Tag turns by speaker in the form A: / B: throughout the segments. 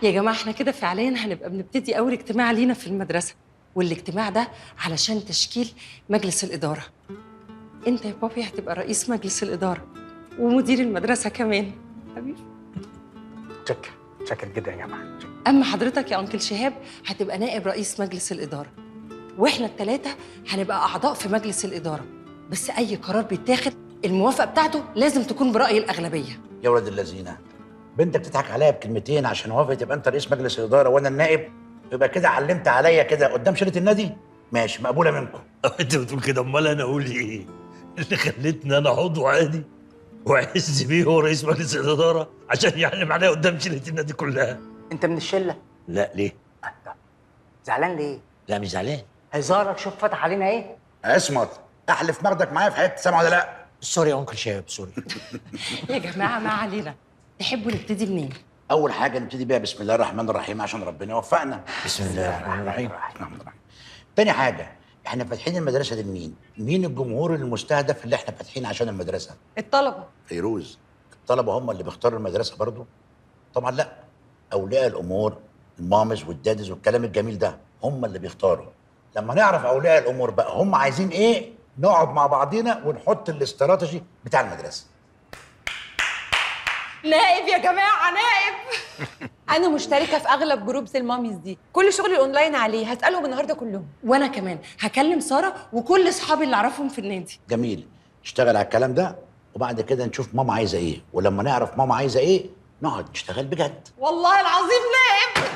A: يا جماعة احنا كده فعليا هنبقى بنبتدي أول اجتماع لينا في المدرسة، والاجتماع ده علشان تشكيل مجلس الإدارة. انت يا بابي هتبقى رئيس مجلس الإدارة ومدير المدرسة كمان حبيبي.
B: شكر جدا يا جماعه.
A: أما حضرتك يا أنكل شهاب هتبقى نائب رئيس مجلس الإدارة، واحنا الثلاثة هنبقى أعضاء في مجلس الإدارة، بس أي قرار بيتاخد الموافقة بتاعته لازم تكون برأي الأغلبية.
C: يا ولاد اللذينه، بنتك تضحك عليا بكلمتين عشان وافقت تبقى انت رئيس مجلس الاداره وانا النائب؟ يبقى كده علمت عليا كده قدام شله النادي؟ ماشي، مقبوله منكم.
D: انت بتقول كده، امال انا اقول ايه؟ اللي خلتني انا عضو عادي وعز بيه هو رئيس مجلس الاداره عشان يعلم عليا قدام شله النادي كلها.
B: انت من الشله؟
D: لا ليه؟
B: زعلان ليه؟
D: لا مش زعلان.
B: هزارك شوف فتح علينا ايه؟
C: اصمت، احلف ماخدك معايا في حته، سامع ولا لا؟
D: سوري يا انكل شهاب، سوري.
A: يا جماعة ما علينا، تحبوا نبتدي منين؟
C: اول حاجه نبتدي بيها بسم الله الرحمن الرحيم عشان ربنا يوفقنا.
D: بسم الله الرحمن الرحيم.
C: تاني حاجه، احنا فاتحين المدرسه دي لمين؟ مين الجمهور المستهدف اللي احنا فاتحين عشان المدرسه؟
A: الطلبة.
C: فيروز، الطلبه هم اللي بيختاروا المدرسه برضو؟ طبعا لا، اولياء الامور المامز والدادز والكلام الجميل ده هم اللي بيختاروا. لما نعرف اولياء الامور بقى هم عايزين ايه نقعد مع بعضينا ونحط الاستراتيجي بتاع المدرسه.
A: نائب يا جماعة، نائب.
E: انا مشتركه في اغلب جروبس الماميز دي، كل شغلي اونلاين عليه، هسالهم النهارده كلهم.
A: وانا كمان هكلم سارة وكل اصحابي اللي اعرفهم في النادي.
C: جميل، نشتغل على الكلام ده وبعد كده نشوف ماما عايزه ايه، ولما نعرف ماما عايزه ايه نقعد نشتغل بجد.
A: والله العظيم نائب.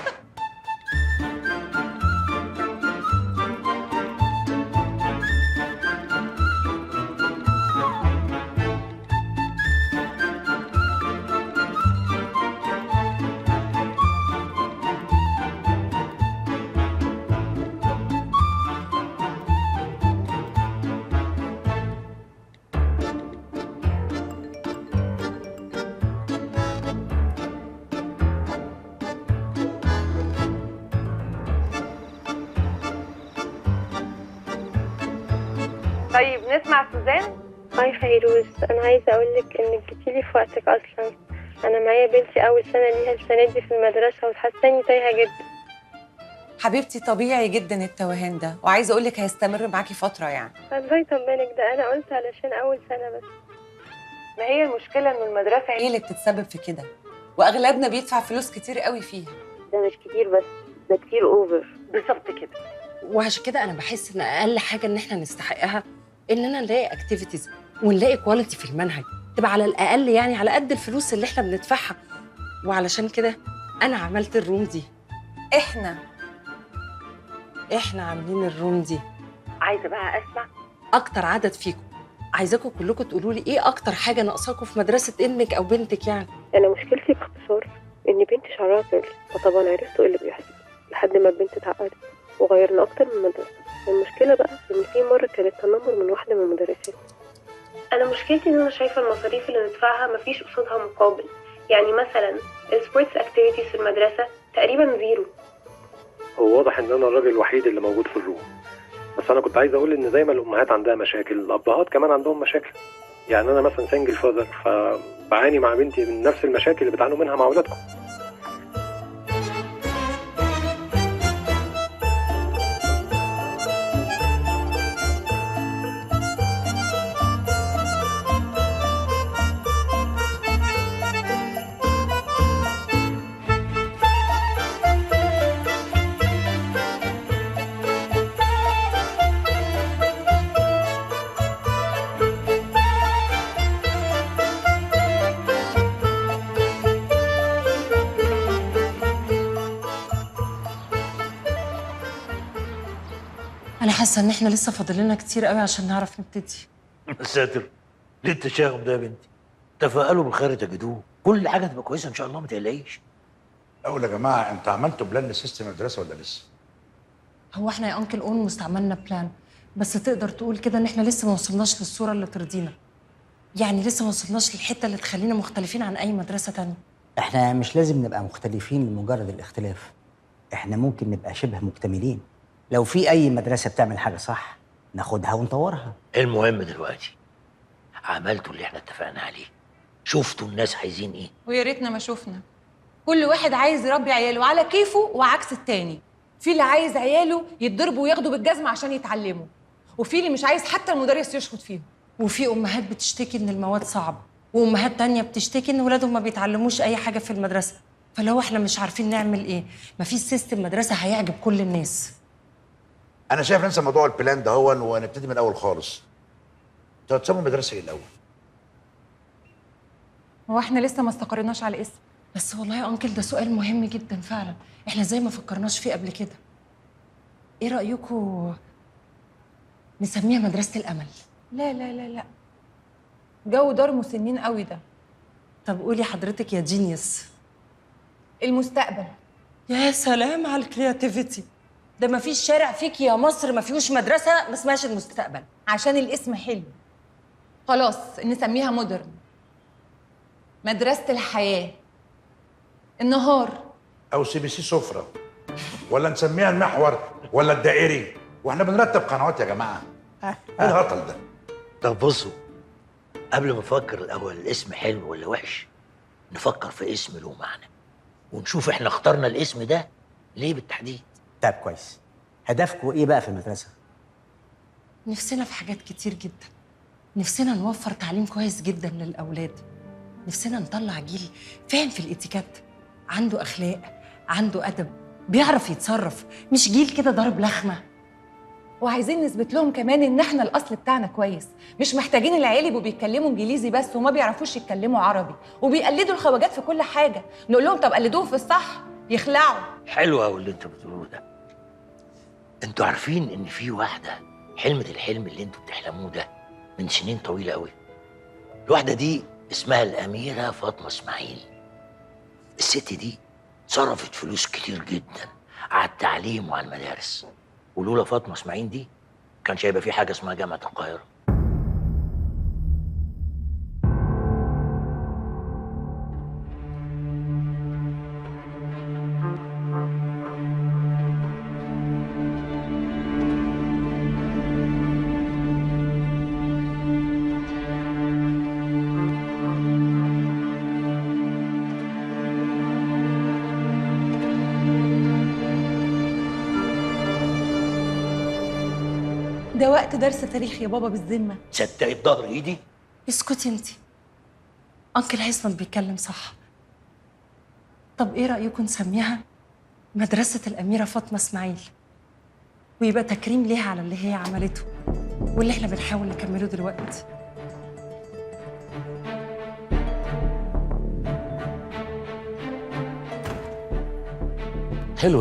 E: طيب نسمع سوزان.
F: هاي فيروز، انا عايزه اقولك انك جيتيلي في وقتك اصلا. انا معايا بنتي اول سنه ليها السنه دي في المدرسه وحاساني تايهه جدا.
E: حبيبتي طبيعي جدا التوهان ده، وعايزه اقول لك هيستمر معاكي فتره يعني.
F: الله يطمنك، ده انا قلت علشان اول سنه بس.
E: ما هي المشكله ان المدرسه هي اللي بتتسبب في كده، واغلبنا بيدفع فلوس كتير قوي فيها.
F: ده مش كتير بس، ده كتير اوفر.
E: بالظبط كده.
A: وعشان كده انا بحس ان اقل حاجه ان احنا نستحقها اننا نلاقي اكتيفيتيز ونلاقي كواليتي في المنهج تبقى على الاقل يعني على قد الفلوس اللي احنا بندفعها. وعلشان كده انا عملت الروم دي. احنا عاملين الروم دي.
F: عايزه بقى اسمع
A: اكتر عدد فيكم، عايزاكم كلكم تقولوا لي ايه اكتر حاجه ناقصاكم في مدرسه ابنك او بنتك يعني.
F: انا مشكلتي باختصار ان بنتي شعرها طويل، فطبعا عرفت ايه اللي بيحصل لحد ما البنت اتعقدت وغيرنا اكتر من مدرسه. المشكله بقى ان في مره كانت تنمر من واحده من المدرسات. انا مشكلتي ان انا شايفه المصاريف اللي ندفعها مفيش قصادها مقابل. يعني مثلا السبورتس اكتيفيتيز في المدرسه تقريبا زيرو.
G: هو واضح ان انا الراجل الوحيد اللي موجود في الروم، بس انا كنت عايز اقول ان زي ما الامهات عندها مشاكل، الابهات كمان عندهم مشاكل. يعني انا مثلا سنجل فاذر، فبعاني مع بنتي من نفس المشاكل اللي بتعانوا منها مع اولادكم.
A: انا حاسه ان احنا لسه فاضل لنا كتير قوي عشان نعرف نبتدي.
D: يا ساتر، ليه التشاؤم ده يا بنتي؟ تفائلوا بالخير تجدوه، كل حاجه تبقى كويسه ان شاء الله، ما تقلقيش.
C: اقول يا جماعه، انتوا عملتوا بلان لسيستم المدرسه ولا لسه؟
A: هو احنا يا انكل اون مستعملنا بلان، بس تقدر تقول كده ان احنا لسه ما وصلناش للصوره اللي ترضينا. يعني لسه ما وصلناش للحته اللي تخلينا مختلفين عن اي مدرسه تانية.
B: احنا مش لازم نبقى مختلفين لمجرد الاختلاف، احنا ممكن نبقى شبه مكتملين. لو في اي مدرسه بتعمل حاجه صح ناخدها ونطورها.
D: المهم دلوقتي عملتوا اللي احنا اتفقنا عليه، شفتوا الناس عايزين ايه؟
E: ويا ريتنا ما شفنا.
H: كل واحد عايز يربي عياله على كيفه وعكس التاني. في اللي عايز عياله يتضربوا وياخدوا بالجزمة عشان يتعلموا، وفي اللي مش عايز حتى المدرس يشخط فيهم.
A: وفي امهات بتشتكي ان المواد صعبه، وامهات تانية بتشتكي ان ولادهم ما بيتعلموش اي حاجه في المدرسه. فلو احنا مش عارفين نعمل ايه، مفيش سيستم مدرسه هيعجب كل الناس.
C: انا شايف ننسى موضوع البلان ده ونبتدي من الاول خالص. انتوا هتسموا المدرسه ايه الاول؟
H: هو احنا لسه ما استقرناش على اسم.
A: بس والله يا انكل ده سؤال مهم جدا فعلا، احنا زي ما فكرناش فيه قبل كده. ايه رايكم نسميها مدرسه الامل؟
H: لا لا لا لا، جو دار مسنين قوي ده.
A: طب قولي حضرتك يا جينيوس.
H: المستقبل.
A: يا سلام على الكرياتيفيتي، ده ما فيش شارع فيك يا مصر ما فيهوش مدرسه ما اسمهاش المستقبل.
H: عشان الاسم حلو. خلاص نسميها مودرن، مدرسة الحياة، النهار.
C: او سي بي سي سفره، ولا نسميها المحور ولا الدائري، واحنا بنرتب قنوات يا جماعه. ايه الهطل ده؟
D: طب بصوا، قبل ما نفكر الاول الاسم حلو ولا وحش، نفكر في اسم له معنى ونشوف احنا اخترنا الاسم ده ليه بالتحديد.
B: طب كويس، هدفكم ايه بقى في المدرسه؟
A: نفسنا في حاجات كتير جدا. نفسنا نوفر تعليم كويس جدا للاولاد، نفسنا نطلع جيل فاهم في الاتيكيت، عنده اخلاق، عنده ادب، بيعرف يتصرف، مش جيل كده ضارب لخمه.
H: وعايزين نثبت لهم كمان ان احنا الاصل بتاعنا كويس، مش محتاجين العيال يبقوا بيتكلموا انجليزي بس وما بيعرفوش يتكلموا عربي وبيقلدوا الخواجات في كل حاجه. نقول لهم طب قلدوهم في الصح يخلعوا.
D: حلو قوي اللي انتوا بتقولوه ده. انتوا عارفين ان في واحده حلمت الحلم اللي انتوا بتحلموه ده من سنين طويله قوي؟ الواحده دي اسمها الاميره فاطمه اسماعيل. الست دي صرفت فلوس كتير جدا على التعليم وعلى المدارس، ولولا فاطمه اسماعيل دي كانش هيبقى في حاجه اسمها جامعه القاهره.
H: ده وقت درس تاريخ يا بابا بالذمه.
D: تصدقي بظهر ايدي؟
A: اسكتي انت، انكل عصمت بيتكلم صح. طب ايه رايكم نسميها مدرسه الاميره فاطمه اسماعيل، ويبقى تكريم ليها على اللي هي عملته واللي احنا بنحاول نكمله دلوقتي.